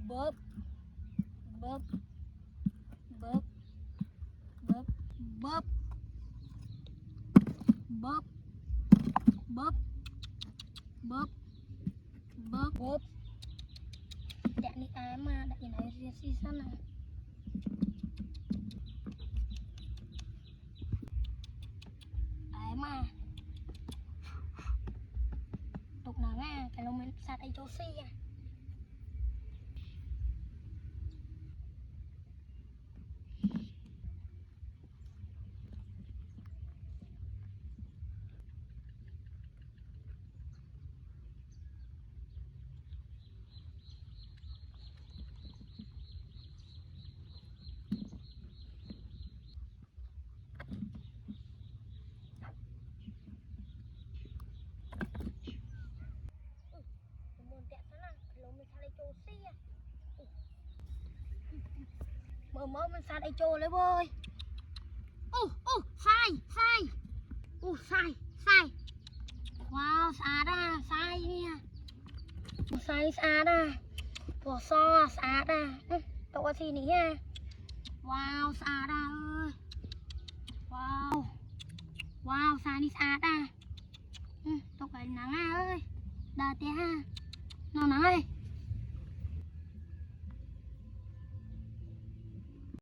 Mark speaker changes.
Speaker 1: bóp bóp bóp bóp bóp bóp bóp bóp bóp bóp đặt đi ai mà đặt đi này riêng xí xắn này ai mà tục nào nghe cái lông mình sát ấy chỗ xí à mở mình sát ai trô lấy bơi sai sai wow sát à sai nha sai sát à bỏ so sát à cậu có gì nữa nha wow sát à ơi wow sai đi sát à cậu phải nắng à ơi đà tía ha nó nắng ơi